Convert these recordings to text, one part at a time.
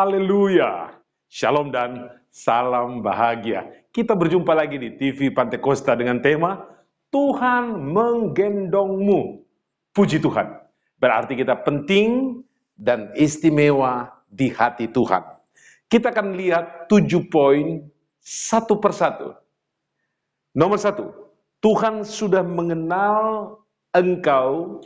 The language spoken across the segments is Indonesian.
Haleluya. Shalom dan salam bahagia. Kita berjumpa lagi di TV Pantai Costa dengan tema Tuhan menggendongmu. Puji Tuhan. Berarti kita penting dan istimewa di hati Tuhan. Kita akan lihat 7 poin satu persatu. Nomor 1, Tuhan sudah mengenal engkau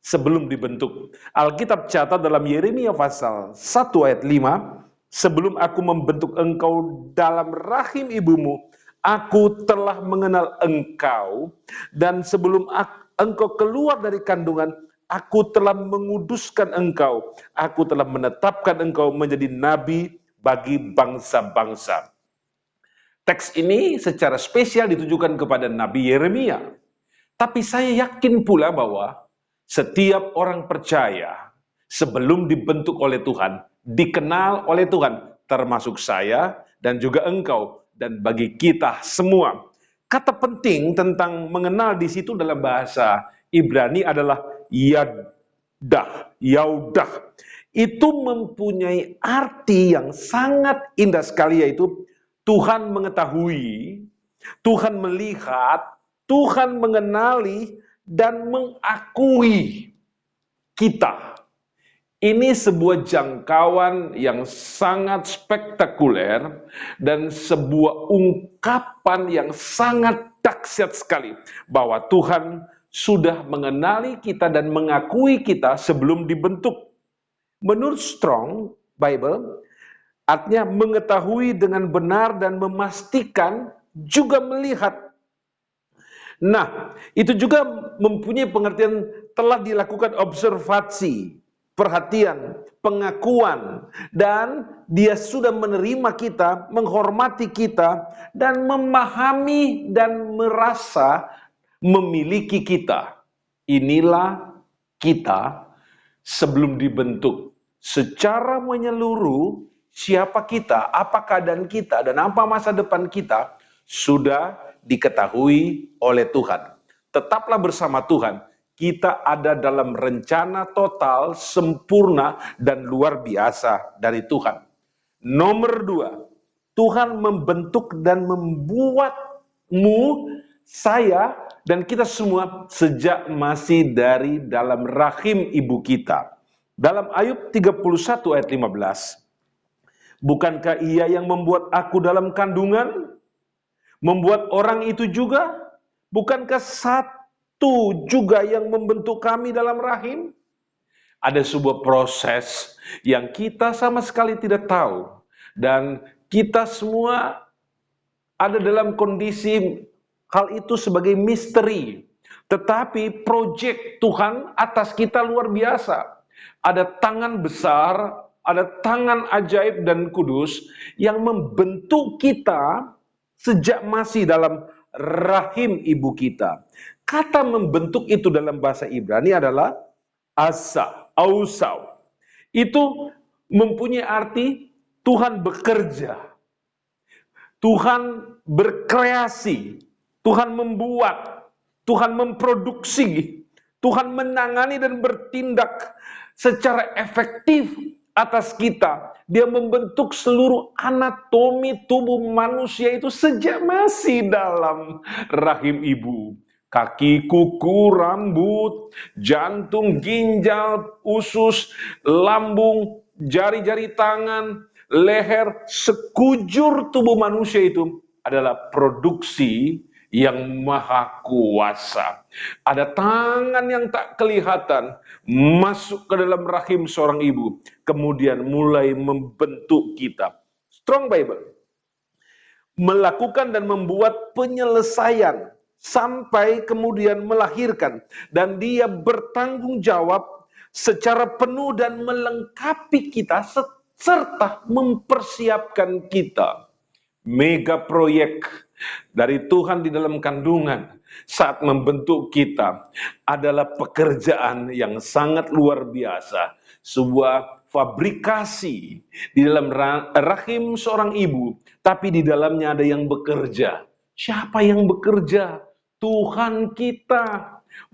sebelum dibentuk. Alkitab catat dalam Yeremia pasal 1 ayat 5, sebelum aku membentuk engkau dalam rahim ibumu, aku telah mengenal engkau, dan sebelum engkau keluar dari kandungan, aku telah menguduskan engkau, aku telah menetapkan engkau menjadi nabi bagi bangsa-bangsa. Teks ini secara spesial ditujukan kepada Nabi Yeremia. Tapi saya yakin pula bahwa setiap orang percaya sebelum dibentuk oleh Tuhan, dikenal oleh Tuhan, termasuk saya dan juga engkau dan bagi kita semua. Kata penting tentang mengenal di situ dalam bahasa Ibrani adalah yaudah. Itu mempunyai arti yang sangat indah sekali, yaitu Tuhan mengetahui, Tuhan melihat, Tuhan mengenali dan mengakui kita. Ini sebuah jangkauan yang sangat spektakuler dan sebuah ungkapan yang sangat dahsyat sekali bahwa Tuhan sudah mengenali kita dan mengakui kita sebelum dibentuk. Menurut Strong Bible, artinya mengetahui dengan benar dan memastikan juga melihat. Nah, itu juga mempunyai pengertian telah dilakukan observasi, perhatian, pengakuan, dan dia sudah menerima kita, menghormati kita, dan memahami dan merasa memiliki kita. Inilah kita sebelum dibentuk. Secara menyeluruh, siapa kita, apa keadaan kita, dan apa masa depan kita sudah diketahui oleh Tuhan. Tetaplah bersama Tuhan. Kita ada dalam rencana total, sempurna, dan luar biasa dari Tuhan. Nomor 2, Tuhan membentuk dan membuatmu, saya, dan kita semua sejak masih dari dalam rahim ibu kita. Dalam Ayub 31 ayat 15, bukankah ia yang membuat aku dalam kandungan? Membuat orang itu juga? Bukankah satu juga yang membentuk kami dalam rahim? Ada sebuah proses yang kita sama sekali tidak tahu. Dan kita semua ada dalam kondisi hal itu sebagai misteri. Tetapi proyek Tuhan atas kita luar biasa. Ada tangan besar, ada tangan ajaib dan kudus yang membentuk kita sejak masih dalam rahim ibu kita. Kata membentuk itu dalam bahasa Ibrani adalah ausau. Itu mempunyai arti Tuhan bekerja, Tuhan berkreasi, Tuhan membuat, Tuhan memproduksi, Tuhan menangani dan bertindak secara efektif atas kita. Dia membentuk seluruh anatomi tubuh manusia itu sejak masih dalam rahim ibu. Kaki, kuku, rambut, jantung, ginjal, usus, lambung, jari-jari tangan, leher, sekujur tubuh manusia itu adalah produksi yang maha kuasa. Ada tangan yang tak kelihatan masuk ke dalam rahim seorang ibu, kemudian mulai membentuk kita. Strong Bible melakukan dan membuat penyelesaian sampai kemudian melahirkan, dan dia bertanggung jawab secara penuh dan melengkapi kita serta mempersiapkan kita. Mega proyek dari Tuhan di dalam kandungan saat membentuk kita adalah pekerjaan yang sangat luar biasa. Sebuah fabrikasi di dalam rahim seorang ibu, tapi di dalamnya ada yang bekerja. Siapa yang bekerja? Tuhan kita.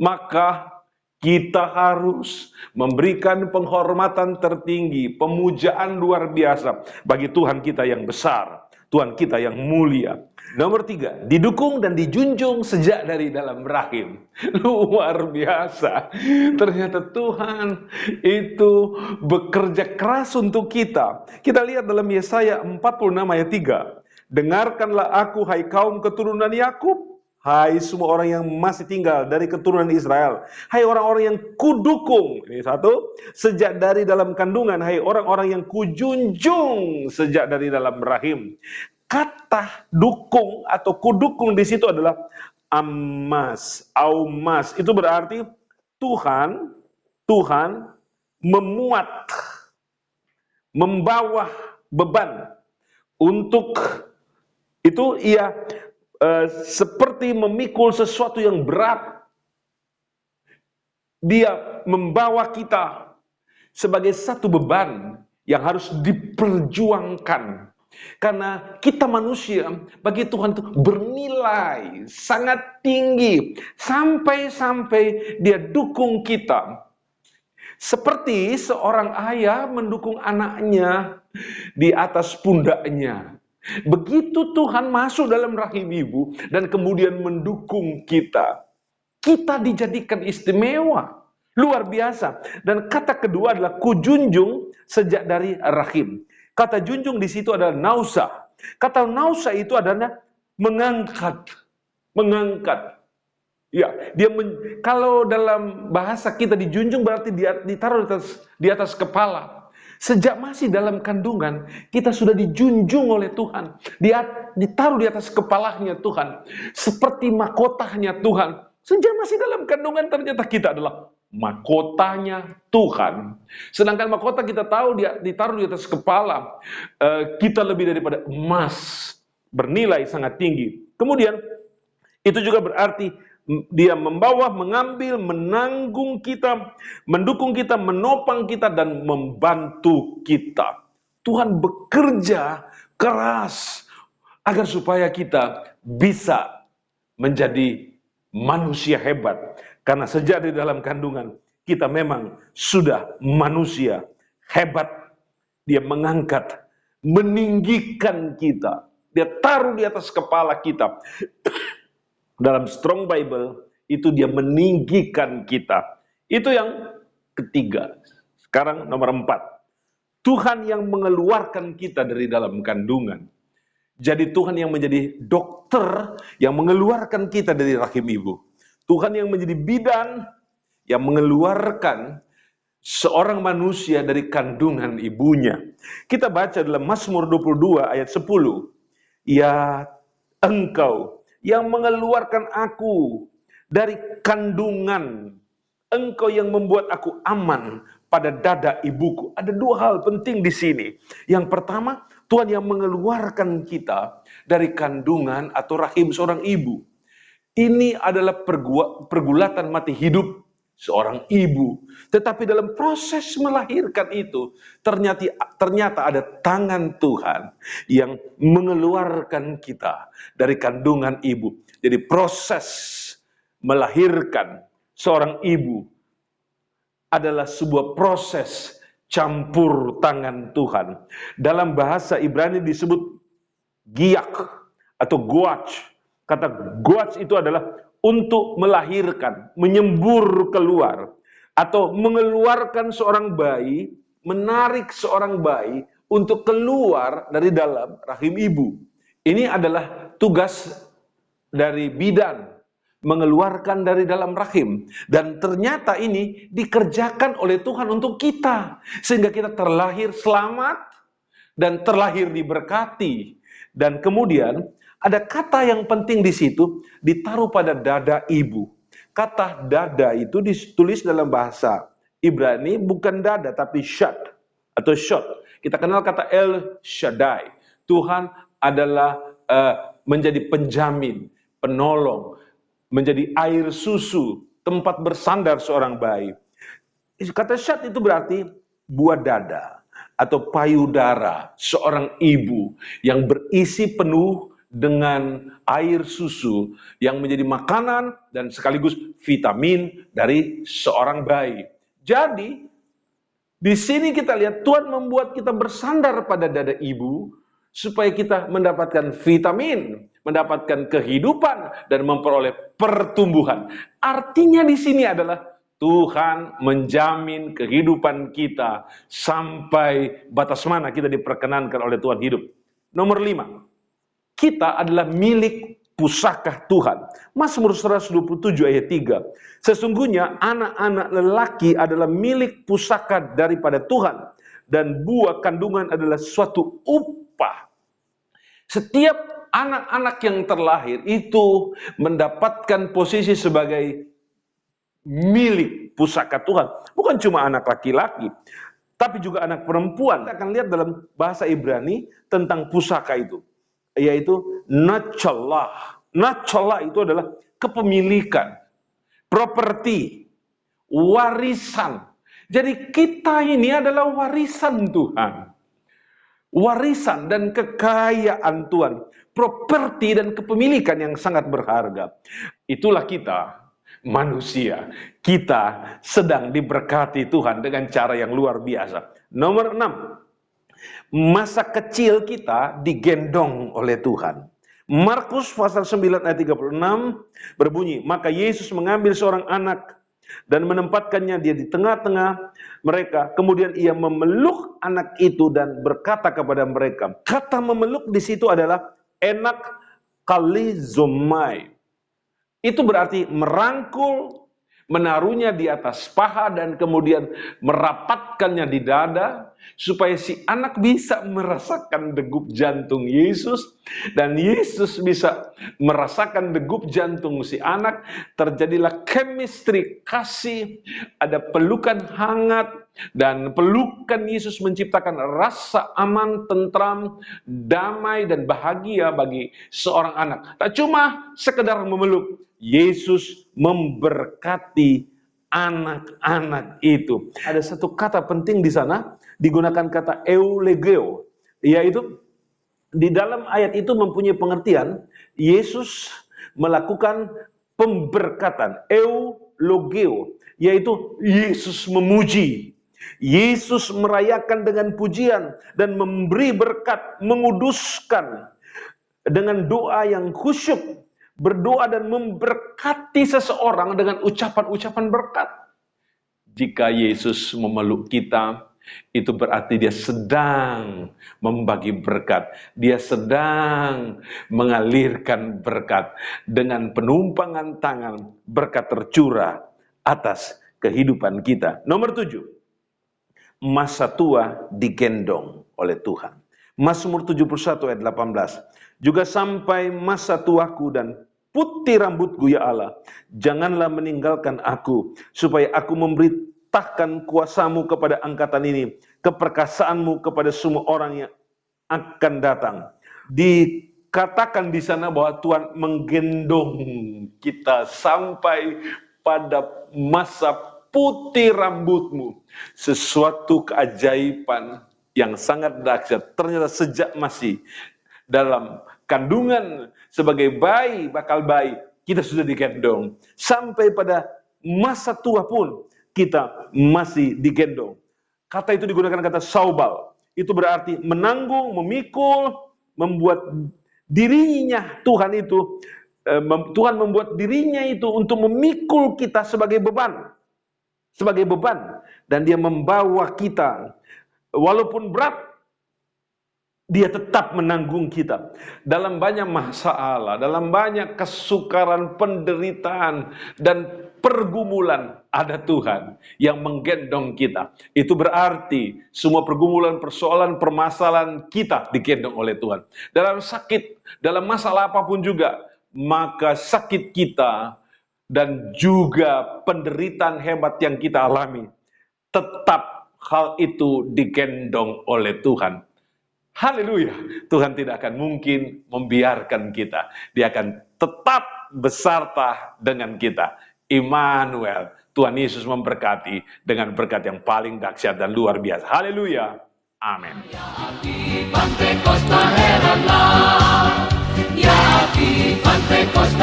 Maka Kita harus memberikan penghormatan tertinggi, pemujaan luar biasa bagi Tuhan kita yang besar, Tuhan kita yang mulia. Nomor 3, didukung dan dijunjung sejak dari dalam rahim. Luar biasa. Ternyata Tuhan itu bekerja keras untuk kita. Kita lihat dalam Yesaya 46 ayat 3. Dengarkanlah aku, hai kaum keturunan Yakub, hai semua orang yang masih tinggal dari keturunan Israel. Hai orang-orang yang kudukung. Ini satu. Sejak dari dalam kandungan. Hai orang-orang yang kujunjung sejak dari dalam rahim. Kata dukung atau kudukung di situ adalah ammas, aumas. Itu berarti Tuhan memuat, membawa beban. Untuk itu ia seperti memikul sesuatu yang berat. Dia membawa kita sebagai satu beban yang harus diperjuangkan. Karena kita manusia bagi Tuhan itu bernilai sangat tinggi. Sampai-sampai dia dukung kita. Seperti seorang ayah mendukung anaknya di atas pundaknya. Begitu Tuhan masuk dalam rahim ibu dan kemudian mendukung kita. Kita dijadikan istimewa, luar biasa. Dan kata kedua adalah kujunjung sejak dari rahim. Kata junjung di situ adalah nausa. Kata nausa itu adalah mengangkat. Ya, kalau dalam bahasa kita dijunjung berarti ditaruh di atas kepala. Sejak masih dalam kandungan, kita sudah dijunjung oleh Tuhan. Ditaruh di atas kepalanya Tuhan. Seperti mahkotanya Tuhan. Sejak masih dalam kandungan ternyata kita adalah mahkotanya Tuhan. Sedangkan mahkota kita tahu ditaruh di atas kepala. Kita lebih daripada emas. Bernilai sangat tinggi. Kemudian, itu juga berarti dia membawa, mengambil, menanggung kita, mendukung kita, menopang kita, dan membantu kita. Tuhan bekerja keras agar supaya kita bisa menjadi manusia hebat. Karena sejak di dalam kandungan, kita memang sudah manusia hebat. Dia mengangkat, meninggikan kita. Dia taruh di atas kepala kita. Dalam Strong Bible, itu dia meninggikan kita. Itu yang ketiga. Sekarang nomor 4. Tuhan yang mengeluarkan kita dari dalam kandungan. Jadi Tuhan yang menjadi dokter yang mengeluarkan kita dari rahim ibu. Tuhan yang menjadi bidan yang mengeluarkan seorang manusia dari kandungan ibunya. Kita baca dalam Mazmur 22 ayat 10. Ya Engkau yang mengeluarkan aku dari kandungan, Engkau yang membuat aku aman pada dada ibuku. Ada dua hal penting di sini. Yang pertama, Tuhan yang mengeluarkan kita dari kandungan atau rahim seorang ibu. Ini adalah pergulatan mati hidup seorang ibu. Tetapi dalam proses melahirkan itu, ternyata ada tangan Tuhan yang mengeluarkan kita dari kandungan ibu. Jadi proses melahirkan seorang ibu adalah sebuah proses campur tangan Tuhan. Dalam bahasa Ibrani disebut giyak atau goach. Kata goach itu adalah untuk melahirkan, menyembur keluar, atau mengeluarkan seorang bayi, menarik seorang bayi untuk keluar dari dalam rahim ibu. Ini adalah tugas dari bidan, mengeluarkan dari dalam rahim. Dan ternyata ini dikerjakan oleh Tuhan untuk kita, sehingga kita terlahir selamat dan terlahir diberkati. Dan kemudian ada kata yang penting di situ, ditaruh pada dada ibu. Kata dada itu ditulis dalam bahasa Ibrani bukan dada tapi shad atau shot. Kita kenal kata El Shaddai. Tuhan adalah menjadi penjamin, penolong, menjadi air susu, tempat bersandar seorang bayi. Kata shad itu berarti buah dada atau payudara seorang ibu yang berisi penuh dengan air susu yang menjadi makanan dan sekaligus vitamin dari seorang bayi. Jadi, di sini kita lihat Tuhan membuat kita bersandar pada dada ibu supaya kita mendapatkan vitamin, mendapatkan kehidupan dan memperoleh pertumbuhan. Artinya di sini adalah Tuhan menjamin kehidupan kita sampai batas mana kita diperkenankan oleh Tuhan hidup. Nomor 5, kita adalah milik pusaka Tuhan. Mazmur 127 ayat 3. Sesungguhnya anak-anak lelaki adalah milik pusaka daripada Tuhan, dan buah kandungan adalah suatu upah. Setiap anak-anak yang terlahir itu mendapatkan posisi sebagai milik pusaka Tuhan. Bukan cuma anak laki-laki, tapi juga anak perempuan. Kita akan lihat dalam bahasa Ibrani tentang pusaka itu, yaitu nachalah. Nachalah itu adalah kepemilikan, properti, warisan. Jadi kita ini adalah warisan Tuhan. Warisan dan kekayaan Tuhan, properti dan kepemilikan yang sangat berharga. Itulah kita, manusia. Kita sedang diberkati Tuhan dengan cara yang luar biasa. Nomor 6, masa kecil kita digendong oleh Tuhan. Markus pasal 9 ayat 36 berbunyi, maka Yesus mengambil seorang anak dan menempatkannya dia di tengah-tengah mereka. Kemudian ia memeluk anak itu dan berkata kepada mereka. Kata memeluk di situ adalah enak kalizomai. Itu berarti merangkul, menaruhnya di atas paha dan kemudian merapatkannya di dada supaya si anak bisa merasakan degup jantung Yesus dan Yesus bisa merasakan degup jantung si anak. Terjadilah chemistry, kasih, ada pelukan hangat, dan pelukan Yesus menciptakan rasa aman, tentram, damai dan bahagia bagi seorang anak. Tak cuma sekedar memeluk, Yesus memberkati anak-anak itu. Ada satu kata penting di sana, digunakan kata eulegeo, yaitu di dalam ayat itu mempunyai pengertian Yesus melakukan pemberkatan, eulogeo, yaitu Yesus memuji. Yesus merayakan dengan pujian dan memberi berkat, menguduskan dengan doa yang khusyuk, berdoa dan memberkati seseorang dengan ucapan-ucapan berkat. Jika Yesus memeluk kita, itu berarti dia sedang membagi berkat. Dia sedang mengalirkan berkat. Dengan penumpangan tangan, berkat tercurah atas kehidupan kita. Nomor 7, masa tua digendong oleh Tuhan. Mazmur 71 ayat 18. Juga sampai masa tuaku dan putih rambutku ya Allah, janganlah meninggalkan aku, supaya aku memberitakan kuasamu kepada angkatan ini, keperkasaanmu kepada semua orang yang akan datang. Dikatakan di sana bahwa Tuhan menggendong kita sampai pada masa putih rambutmu. Sesuatu keajaiban yang sangat dahsyat. Ternyata sejak masih dalam kandungan sebagai bayi, bakal bayi, kita sudah digendong. Sampai pada masa tua pun kita masih digendong. Kata itu digunakan kata saubal. Itu berarti menanggung, memikul, membuat dirinya Tuhan itu, Tuhan membuat dirinya itu untuk memikul kita sebagai beban. Sebagai beban. Dan dia membawa kita. Walaupun berat, dia tetap menanggung kita. Dalam banyak masalah, dalam banyak kesukaran, penderitaan, dan pergumulan, ada Tuhan yang menggendong kita. Itu berarti semua pergumulan, persoalan, permasalahan kita digendong oleh Tuhan. Dalam sakit, dalam masalah apapun juga, maka sakit kita dan juga penderitaan hebat yang kita alami, tetap hal itu digendong oleh Tuhan. Haleluya, Tuhan tidak akan mungkin membiarkan kita. Dia akan tetap beserta dengan kita. Immanuel, Tuhan Yesus memberkati dengan berkat yang paling dahsyat dan luar biasa. Haleluya, amin. Pentecost